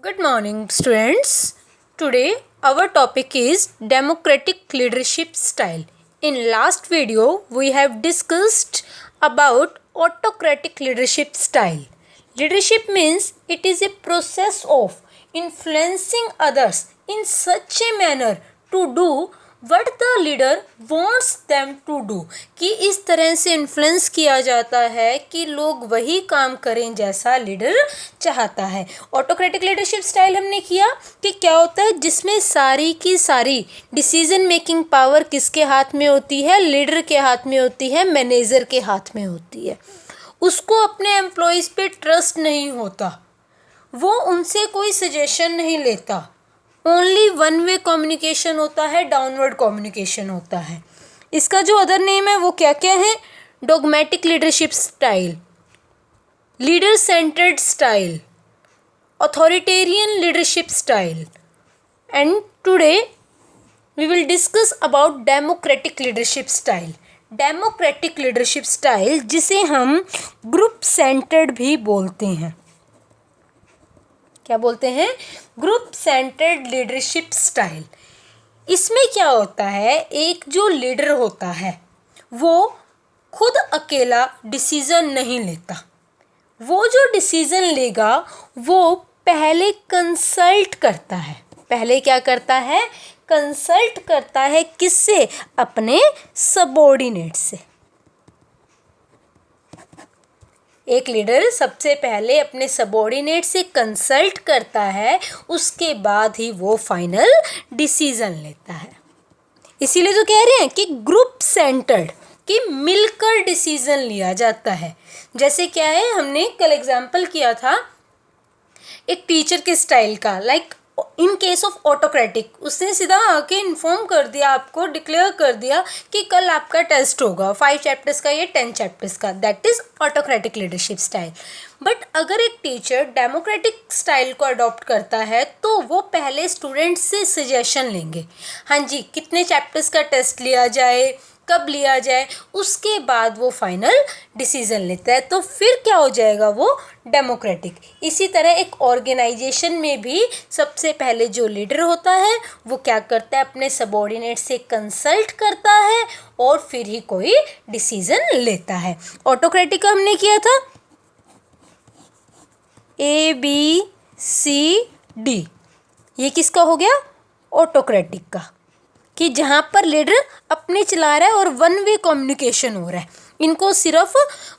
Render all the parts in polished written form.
Good morning, students. Today, our topic is democratic leadership style. In last video, we have discussed about autocratic leadership style. Leadership means it is a process of influencing others in such a manner to do what the leader wants them to do, कि इस तरह से influence किया जाता है कि लोग वही काम करें जैसा लीडर चाहता है. ऑटोक्रेटिक लीडरशिप स्टाइल हमने किया कि क्या होता है, जिसमें सारी की सारी डिसीजन मेकिंग पावर किसके हाथ में होती है? लीडर के हाथ में होती है, मैनेजर के हाथ में होती है. उसको अपने एम्प्लॉयज़ पे ट्रस्ट नहीं होता, वो उनसे कोई सजेशन नहीं लेता. ओनली वन वे कम्युनिकेशन होता है, डाउनवर्ड कम्युनिकेशन होता है. इसका जो अदर नेम है वो क्या क्या है? Dogmatic leadership style, leader centred style, authoritarian leadership style. And today we will discuss about democratic leadership style. Democratic leadership style जिसे हम ग्रुप सेंटर्ड भी बोलते हैं. क्या बोलते हैं? Group centred leadership style. इसमें क्या होता है, एक जो लीडर होता है वो खुद अकेला डिसीज़न नहीं लेता. वो जो डिसीज़न लेगा वो पहले कंसल्ट करता है. पहले क्या करता है? कंसल्ट करता है. किससे? अपने सबऑर्डिनेट से. एक लीडर सबसे पहले अपने सबऑर्डिनेट से कंसल्ट करता है, उसके बाद ही वो फाइनल डिसीजन लेता है. इसीलिए तो कह रहे हैं कि ग्रुप सेंटर्ड, कि मिलकर डिसीजन लिया जाता है. जैसे क्या है, हमने कल एग्जाम्पल किया था एक टीचर के स्टाइल का. Like in case of autocratic, उसने सीधा आके इन्फॉर्म कर दिया, आपको डिक्लेयर कर दिया कि कल आपका टेस्ट होगा 5 चैप्टर्स का या 10 चैप्टर्स का. That is autocratic leadership style. But अगर एक टीचर डेमोक्रेटिक स्टाइल को अडॉप्ट करता है तो वो पहले स्टूडेंट्स से सजेशन लेंगे. हाँ जी, कितने चैप्टर्स का टेस्ट लिया जाए, कब लिया जाए, उसके बाद वो फाइनल डिसीज़न लेता है. तो फिर क्या हो जाएगा? वो डेमोक्रेटिक. इसी तरह एक ऑर्गेनाइजेशन में भी सबसे पहले जो लीडर होता है वो क्या करता है? अपने सबऑर्डिनेट से कंसल्ट करता है और फिर ही कोई डिसीज़न लेता है. ऑटोक्रेटिक का हमने किया था ABCD. ये किसका हो गया? ऑटोक्रेटिक का, कि जहाँ पर लीडर अपने चला रहा है और वन वे कम्युनिकेशन हो रहा है. इनको सिर्फ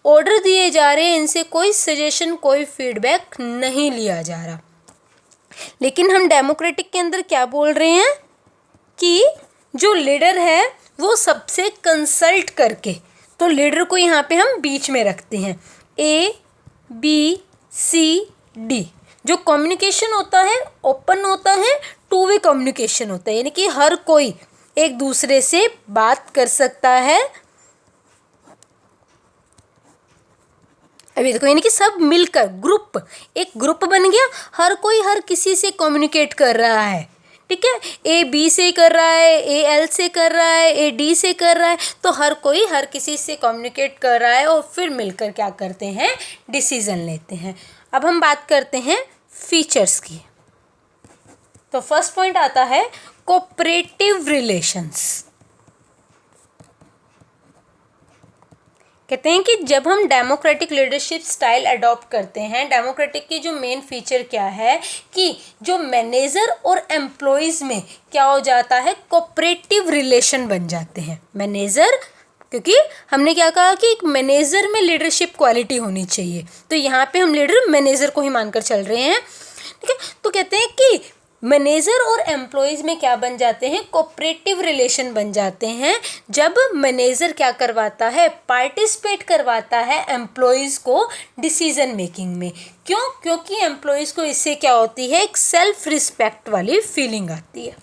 ऑर्डर दिए जा रहे हैं, इनसे कोई सजेशन, कोई फीडबैक नहीं लिया जा रहा. लेकिन हम डेमोक्रेटिक के अंदर क्या बोल रहे हैं कि जो लीडर है वो सबसे कंसल्ट करके, तो लीडर को यहाँ पे हम बीच में रखते हैं. ABCD. जो कम्युनिकेशन होता है ओपन होता है, 2 वे कम्युनिकेशन होता है, यानी कि हर कोई एक दूसरे से बात कर सकता है. अभी देखो, यानी कि सब मिलकर ग्रुप, एक ग्रुप बन गया, हर कोई हर किसी से कम्युनिकेट कर रहा है. ठीक है, AB से कर रहा है, AL से कर रहा है, AD से कर रहा है, तो हर कोई हर किसी से कम्युनिकेट कर रहा है और फिर मिलकर क्या करते हैं? डिसीज़न लेते हैं. अब हम बात करते हैं फीचर्स की. तो फर्स्ट पॉइंट आता है कोऑपरेटिव रिलेशंस. कहते हैं कि जब हम डेमोक्रेटिक लीडरशिप स्टाइल अडॉप्ट करते हैं, डेमोक्रेटिक की जो मेन फीचर क्या है कि जो मैनेजर और एम्प्लॉयज़ में क्या हो जाता है? कोऑपरेटिव रिलेशन बन जाते हैं. मैनेजर, क्योंकि हमने क्या कहा कि एक मैनेजर में लीडरशिप क्वालिटी होनी चाहिए, तो यहाँ पे हम लीडर मैनेजर को ही मानकर चल रहे हैं. ठीक है, तो कहते हैं कि मैनेजर और एम्प्लॉयज़ में क्या बन जाते हैं? कोऑपरेटिव रिलेशन बन जाते हैं. जब मैनेजर क्या करवाता है? पार्टिसिपेट करवाता है एम्प्लॉयज़ को डिसीजन मेकिंग में. क्यों? क्योंकि एम्प्लॉयज़ को इससे क्या होती है? एक सेल्फ रिस्पेक्ट वाली फीलिंग आती है,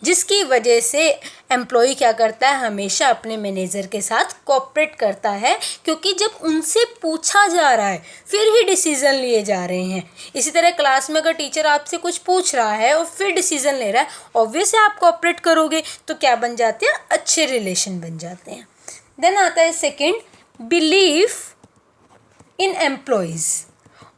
जिसकी वजह से एम्प्लॉय क्या करता है? हमेशा अपने मैनेजर के साथ कोऑपरेट करता है, क्योंकि जब उनसे पूछा जा रहा है फिर ही डिसीज़न लिए जा रहे हैं. इसी तरह क्लास में अगर टीचर आपसे कुछ पूछ रहा है और फिर डिसीज़न ले रहा है, ऑब्वियसली आप कोऑपरेट करोगे, तो क्या बन जाते हैं? अच्छे रिलेशन बन जाते हैं. देन आता है second, belief in employees.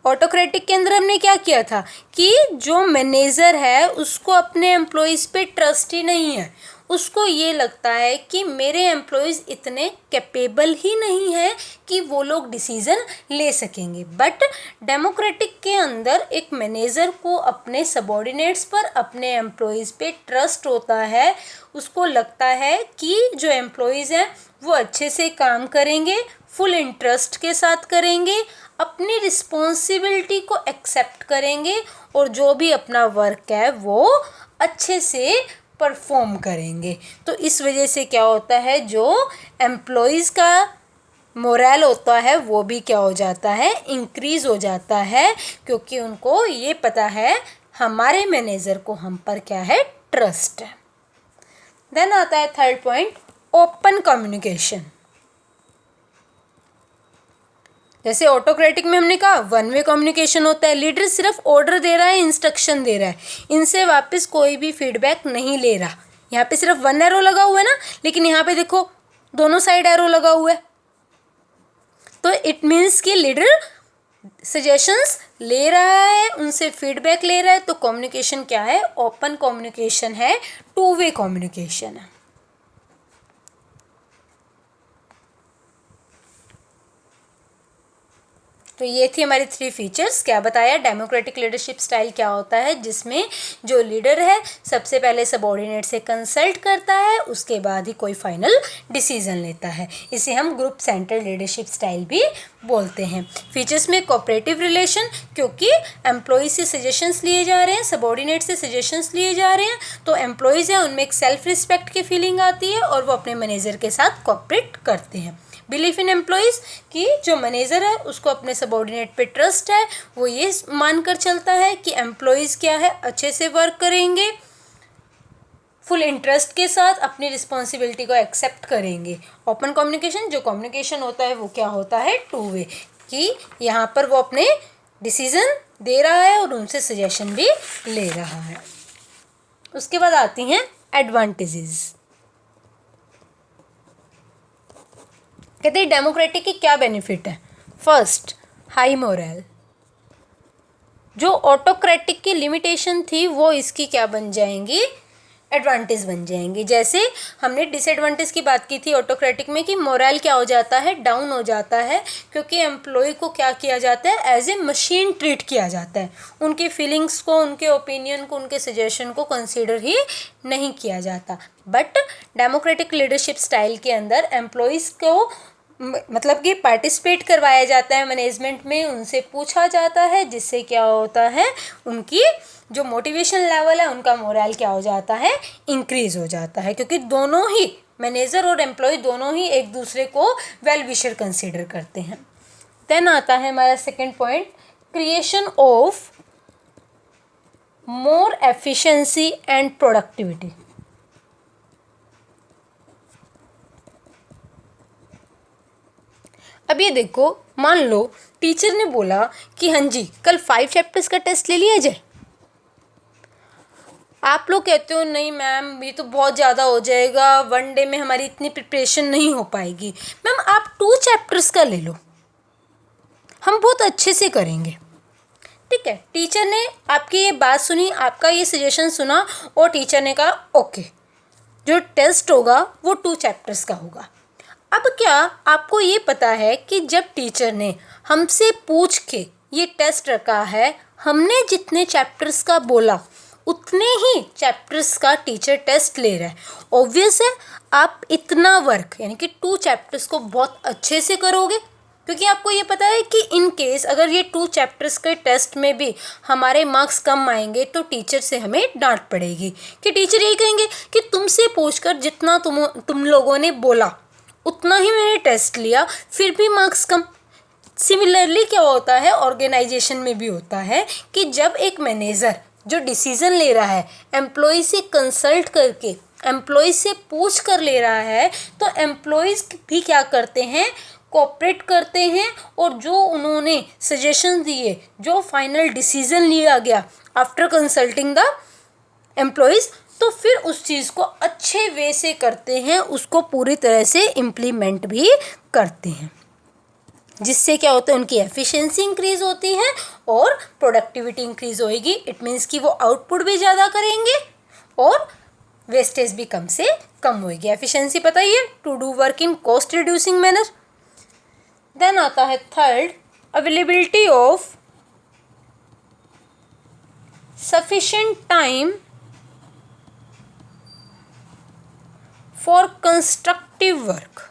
Autocratic के अंदर हमने क्या किया था कि जो मैनेजर है उसको अपने एम्प्लॉयज़ पे ट्रस्ट ही नहीं है, उसको ये लगता है कि मेरे एम्प्लॉयज़ इतने कैपेबल ही नहीं है कि वो लोग डिसीज़न ले सकेंगे। बट डेमोक्रेटिक के अंदर एक मैनेजर को अपने सबॉर्डिनेट्स पर, अपने एम्प्लॉयज़ पे ट्रस्ट होता है, उसको लगता है कि जो एम्प्लॉयज़ हैं वो अच्छे से काम करेंगे, फुल इंटरेस्ट के साथ करेंगे, अपनी रिस्पॉन्सिबिलिटी को एक्सेप्ट करेंगे और जो भी अपना वर्क है वो अच्छे से परफॉर्म करेंगे। तो इस वजह से क्या होता है, जो एम्प्लॉयज़ का मोरल होता है वो भी क्या हो जाता है, इंक्रीज़ हो जाता है, क्योंकि उनको ये पता है हमारे मैनेजर को हम पर क्या है, ट्रस्ट है। देन आता है थर्ड पॉइंट, ओपन कम्युनिकेशन। जैसे ऑटोक्रेटिक में हमने कहा वन वे कम्युनिकेशन होता है, लीडर सिर्फ ऑर्डर दे रहा है, इंस्ट्रक्शन दे रहा है, इनसे वापस कोई भी फीडबैक नहीं ले रहा। यहाँ पे सिर्फ वन एरो लगा हुआ है ना, लेकिन यहाँ पे देखो दोनों साइड एरो लगा हुआ है, तो इट मीन्स कि लीडर सजेशंस ले रहा है, उनसे फीडबैक ले रहा है। तो कम्युनिकेशन क्या है, ओपन कम्युनिकेशन है, टू वे कम्युनिकेशन है। तो ये थी हमारी 3 फीचर्स। क्या बताया, डेमोक्रेटिक लीडरशिप स्टाइल क्या होता है, जिसमें जो लीडर है सबसे पहले सबऑर्डिनेट से कंसल्ट करता है, उसके बाद ही कोई फाइनल डिसीजन लेता है। इसे हम ग्रुप सेंट्रल लीडरशिप स्टाइल भी बोलते हैं। फीचर्स में कोऑपरेटिव रिलेशन, क्योंकि एम्प्लॉय से सजेशंस लिए जा रहे हैं, सबऑर्डिनेट से सजेशंस लिए जा रहे हैं, तो एम्प्लॉयज़ हैं उनमें एक सेल्फ रिस्पेक्ट की फीलिंग आती है और वो अपने मैनेजर के साथ कोऑपरेट करते हैं। बिलीफ इन एम्प्लॉयज़, कि जो मैनेजर है उसको अपने सबऑर्डिनेट पे ट्रस्ट है, वो ये मानकर चलता है कि एम्प्लॉयज़ क्या है, अच्छे से वर्क करेंगे, फुल इंटरेस्ट के साथ अपनी रिस्पॉन्सिबिलिटी को एक्सेप्ट करेंगे। ओपन कम्युनिकेशन, जो कम्युनिकेशन होता है वो क्या होता है, टू वे, कि यहाँ पर वो अपने डिसीज़न दे रहा है और उनसे सजेशन भी ले रहा है। उसके बाद आती हैं एडवांटेजेस। कहते हैं डेमोक्रेटिक की क्या बेनिफिट है। First, high moral. जो ऑटोक्रेटिक की लिमिटेशन थी वो इसकी क्या बन जाएंगी, एडवांटेज बन जाएंगी। जैसे हमने डिसएडवांटेज की बात की थी ऑटोक्रेटिक में, कि मोरल क्या हो जाता है, डाउन हो जाता है, क्योंकि एम्प्लॉय को क्या किया जाता है, एज ए मशीन ट्रीट किया जाता है। उनकी फीलिंग्स को, उनके ओपिनियन को, उनके सजेशन को कंसीडर ही नहीं किया जाता। बट डेमोक्रेटिक लीडरशिप स्टाइल के अंदर एम्प्लॉयज़ को मतलब कि पार्टिसिपेट करवाया जाता है मैनेजमेंट में, उनसे पूछा जाता है, जिससे क्या होता है, उनकी जो मोटिवेशन लेवल है, उनका मोरल क्या हो जाता है, इंक्रीज़ हो जाता है, क्योंकि दोनों ही मैनेजर और एम्प्लॉय दोनों ही एक दूसरे को वेल विशर कंसीडर करते हैं। देन आता है हमारा second point, creation of more efficiency and productivity. अब ये देखो, मान लो टीचर ने बोला कि हाँ जी कल 5 चैप्टर्स का टेस्ट ले लिया जाए। आप लोग कहते हो नहीं मैम ये तो बहुत ज़्यादा हो जाएगा, वन डे में हमारी इतनी प्रिपरेशन नहीं हो पाएगी। मैम आप 2 चैप्टर्स का ले लो, हम बहुत अच्छे से करेंगे। ठीक है, टीचर ने आपकी ये बात सुनी, आपका ये सजेशन सुना और टीचर ने कहा ओके, जो टेस्ट होगा वो 2 चैप्टर्स का होगा। अब क्या आपको ये पता है कि जब टीचर ने हमसे पूछ के ये टेस्ट रखा है, हमने जितने चैप्टर्स का बोला उतने ही चैप्टर्स का टीचर टेस्ट ले रहा है। ऑब्वियस है आप इतना वर्क यानी कि 2 चैप्टर्स को बहुत अच्छे से करोगे, क्योंकि आपको ये पता है कि इन केस अगर ये 2 चैप्टर्स के टेस्ट में भी हमारे मार्क्स कम आएंगे तो टीचर से हमें डांट पड़ेगी, कि टीचर यही कहेंगे कि तुमसे पूछकर जितना तुम लोगों ने बोला उतना ही मैंने टेस्ट लिया, फिर भी मार्क्स कम। सिमिलरली क्या होता है, ऑर्गेनाइजेशन में भी होता है कि जब एक मैनेजर जो डिसीज़न ले रहा है एम्प्लॉय से कंसल्ट करके, एम्प्लॉय से पूछ कर ले रहा है, तो एम्प्लॉयज़ भी क्या करते हैं, कोऑपरेट करते हैं, और जो उन्होंने सजेशन दिए, जो फाइनल डिसीज़न लिया गया आफ्टर कंसल्टिंग द एम्प्लॉयज़, तो फिर उस चीज़ को अच्छे वे से करते हैं, उसको पूरी तरह से इम्प्लीमेंट भी करते हैं। जिससे क्या होता है, उनकी एफिशिएंसी इंक्रीज होती है और प्रोडक्टिविटी इंक्रीज होएगी। इट मीन्स कि वो आउटपुट भी ज़्यादा करेंगे और वेस्टेज भी कम से कम होएगी। एफिशिएंसी पता ही है, to do work in cost reducing manner. Then आता है third, availability of sufficient time for constructive work.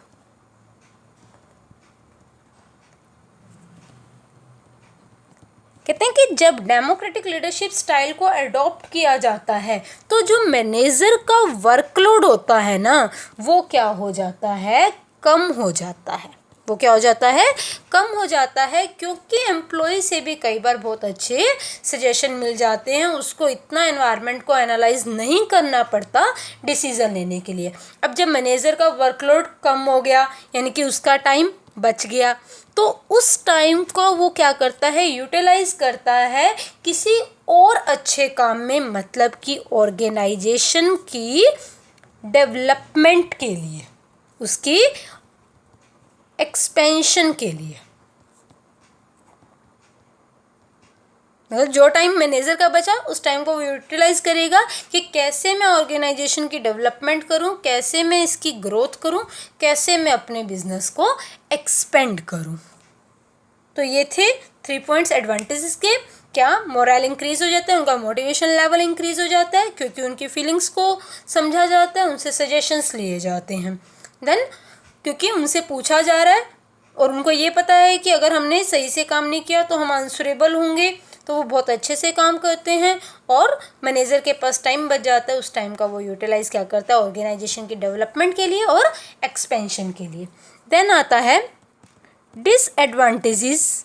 कहते हैं कि जब डेमोक्रेटिक लीडरशिप स्टाइल को अडॉप्ट किया जाता है तो जो मैनेजर का वर्कलोड होता है ना, वो क्या हो जाता है, कम हो जाता है। वो क्या हो जाता है, कम हो जाता है, क्योंकि एम्प्लॉय से भी कई बार बहुत अच्छे सजेशन मिल जाते हैं। उसको इतना एनवायरनमेंट को एनालाइज नहीं करना पड़ता डिसीज़न लेने के लिए। अब जब मैनेजर का वर्कलोड कम हो गया, यानी कि उसका टाइम बच गया, तो उस टाइम को वो क्या करता है, यूटिलाइज करता है किसी और अच्छे काम में, मतलब कि ऑर्गेनाइजेशन की डेवलपमेंट के लिए, उसकी एक्सपेंशन के लिए। मतलब जो टाइम मैनेजर का बचा उस टाइम को वो यूटिलाइज करेगा कि कैसे मैं ऑर्गेनाइजेशन की डेवलपमेंट करूं, कैसे मैं इसकी ग्रोथ करूं, कैसे मैं अपने बिजनेस को एक्सपेंड करूं। तो ये थे 3 पॉइंट्स एडवांटेजेस के। क्या मोरल इंक्रीज हो जाता है, उनका मोटिवेशन लेवल इंक्रीज हो जाता है, क्योंकि उनकी फीलिंग्स को समझा जाता है, उनसे सजेशंस लिए जाते हैं। देन क्योंकि उनसे पूछा जा रहा है और उनको ये पता है कि अगर हमने सही से काम नहीं किया तो हम आंसरेबल होंगे, तो वो बहुत अच्छे से काम करते हैं और मैनेजर के पास टाइम बच जाता है। उस टाइम का वो यूटिलाइज क्या करता है, ऑर्गेनाइजेशन की डेवलपमेंट के लिए और एक्सपेंशन के लिए। देन आता है disadvantages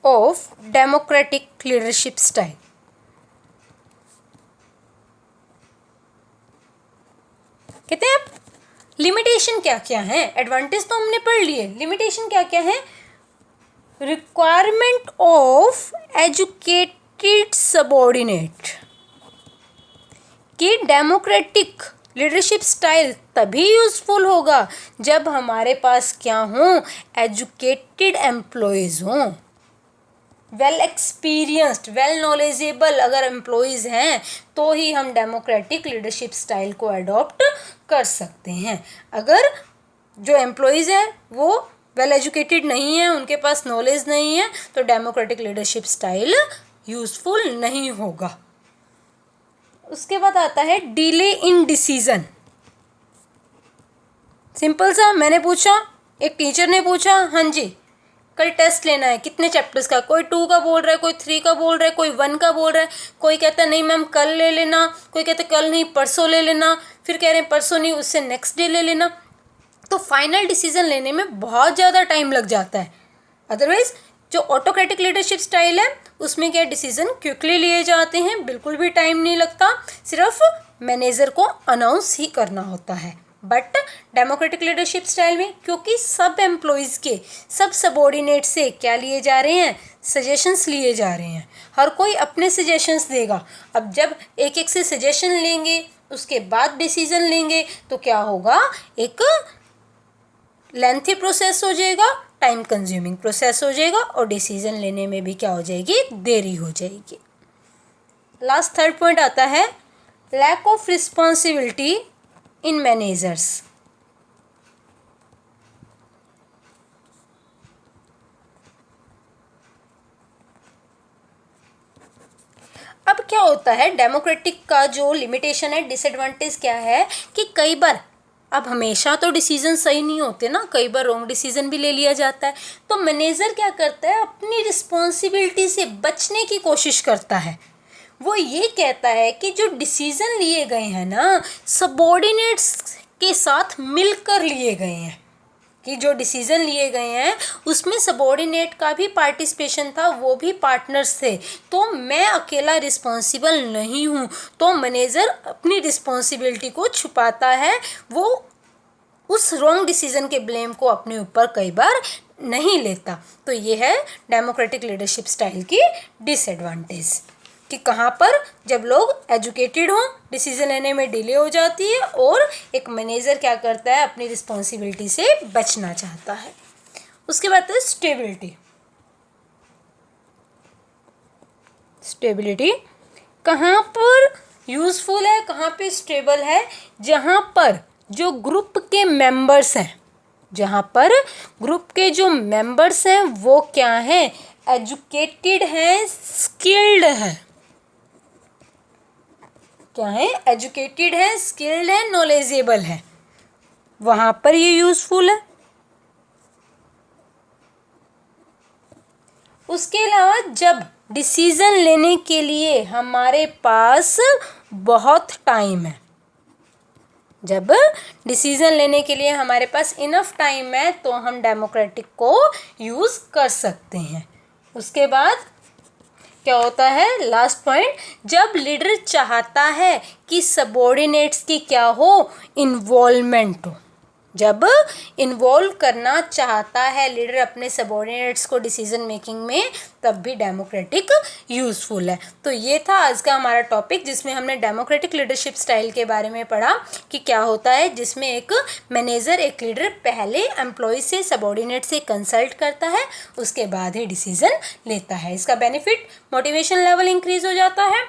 of democratic leadership style. कहते हैं लिमिटेशन क्या क्या है, एडवांटेज तो हमने पढ़ लिए, लिमिटेशन क्या क्या है। रिक्वायरमेंट ऑफ एजुकेटेड सबॉर्डिनेट, कि डेमोक्रेटिक लीडरशिप स्टाइल तभी यूज़फुल होगा जब हमारे पास क्या हों, एजुकेटेड एम्प्लॉयज़ हों, वेल एक्सपीरियंस्ड, वेल नॉलेजेबल अगर एम्प्लॉयज़ हैं तो ही हम डेमोक्रेटिक लीडरशिप स्टाइल को अडॉप्ट कर सकते हैं। अगर जो एम्प्लॉयज़ हैं वो वेल एजुकेटेड नहीं है, उनके पास नॉलेज नहीं है, तो डेमोक्रेटिक लीडरशिप स्टाइल यूज़फुल नहीं होगा। उसके बाद आता है डिले इन डिसीजन। सिंपल सा, मैंने पूछा, एक टीचर ने पूछा, हाँ जी कल टेस्ट लेना है, कितने चैप्टर्स का, कोई 2 का बोल रहा है, कोई 3 का बोल रहा है, कोई 1 का बोल रहा है, कोई कहता है नहीं मैम कल ले लेना, कोई कहता है कल नहीं परसों ले लेना, फिर कह रहे हैं परसों नहीं उससे नेक्स्ट डे ले लेना। तो फाइनल डिसीजन लेने में बहुत ज़्यादा टाइम लग जाता है। अदरवाइज जो ऑटोक्रेटिक लीडरशिप स्टाइल है उसमें क्या डिसीजन क्विकली लिए जाते हैं, बिल्कुल भी टाइम नहीं लगता, सिर्फ मैनेजर को अनाउंस ही करना होता है। बट डेमोक्रेटिक लीडरशिप स्टाइल में क्योंकि सब एम्प्लॉयज़ के, सब सबॉर्डिनेट से क्या लिए जा रहे हैं, सजेशंस लिए जा रहे हैं, हर कोई अपने सजेशंस देगा। अब जब एक एक से सजेशन लेंगे उसके बाद डिसीजन लेंगे तो क्या होगा, एक लेंथी प्रोसेस हो जाएगा, टाइम कंज्यूमिंग प्रोसेस हो जाएगा और डिसीजन लेने में भी क्या हो जाएगी, देरी हो जाएगी। लास्ट थर्ड पॉइंट आता है lack of responsibility in managers. अब क्या होता है, डेमोक्रेटिक का जो लिमिटेशन है, डिसएडवांटेज क्या है कि कई बार, अब हमेशा तो डिसीजन सही नहीं होते ना, कई बार रॉन्ग डिसीजन भी ले लिया जाता है। तो मैनेजर क्या करता है, अपनी रिस्पॉन्सिबिलिटी से बचने की कोशिश करता है। वो ये कहता है कि जो डिसीजन लिए गए हैं ना, सबॉर्डिनेट्स के साथ मिलकर लिए गए हैं, कि जो डिसीजन लिए गए हैं उसमें सबॉर्डिनेट का भी पार्टिसिपेशन था, वो भी पार्टनर्स थे, तो मैं अकेला रिस्पॉन्सिबल नहीं हूँ। तो मैनेजर अपनी रिस्पॉन्सिबिलिटी को छुपाता है, वो उस रॉन्ग डिसीजन के ब्लेम को अपने ऊपर कई बार नहीं लेता। तो ये है डेमोक्रेटिक लीडरशिप स्टाइल की डिसएडवांटेज, कि कहाँ पर जब लोग एजुकेटेड हों डिसीजन लेने में डिले हो जाती है और एक मैनेजर क्या करता है अपनी रिस्पॉन्सिबिलिटी से बचना चाहता है। उसके बाद है स्टेबिलिटी। स्टेबिलिटी कहाँ पर यूज़फुल है, कहाँ पे स्टेबल है, जहाँ पर जो ग्रुप के मेंबर्स हैं, जहाँ पर ग्रुप के जो मेंबर्स हैं वो क्या हैं, एजुकेटेड हैं, स्किल्ड हैं। क्या है, एजुकेटेड है, स्किल्ड है, नॉलेजेबल है, वहाँ पर ये यूज़फुल है। उसके अलावा जब डिसीज़न लेने के लिए हमारे पास बहुत टाइम है, जब डिसीज़न लेने के लिए हमारे पास इनफ टाइम है तो हम डेमोक्रेटिक को यूज़ कर सकते हैं। उसके बाद क्या होता है, लास्ट पॉइंट, जब लीडर चाहता है कि सबॉर्डिनेट्स की क्या हो, इन्वॉल्वमेंट हो। जब इन्वॉल्व करना चाहता है लीडर अपने सबॉर्डिनेट्स को डिसीजन मेकिंग में, तब भी डेमोक्रेटिक यूज़फुल है। तो ये था आज का हमारा टॉपिक जिसमें हमने डेमोक्रेटिक लीडरशिप स्टाइल के बारे में पढ़ा कि क्या होता है, जिसमें एक मैनेजर, एक लीडर पहले एम्प्लॉय से, सबॉर्डिनेट से कंसल्ट करता है, उसके बाद ही डिसीजन लेता है। इसका बेनिफिट, मोटिवेशन लेवल इंक्रीज हो जाता है,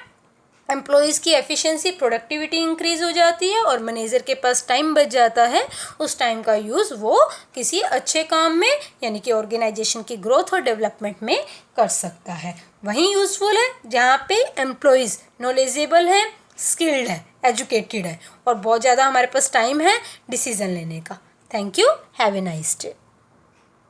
एम्प्लॉयज़ की एफिशिएंसी, प्रोडक्टिविटी इंक्रीज़ हो जाती है और मैनेजर के पास टाइम बच जाता है। उस टाइम का यूज़ वो किसी अच्छे काम में यानी कि ऑर्गेनाइजेशन की ग्रोथ और डेवलपमेंट में कर सकता है। वहीं यूज़फुल है जहाँ पे एम्प्लॉयज़ नॉलेजेबल हैं, स्किल्ड है, एजुकेटेड है और बहुत ज़्यादा हमारे पास टाइम है डिसीज़न लेने का। Thank you, have a nice day.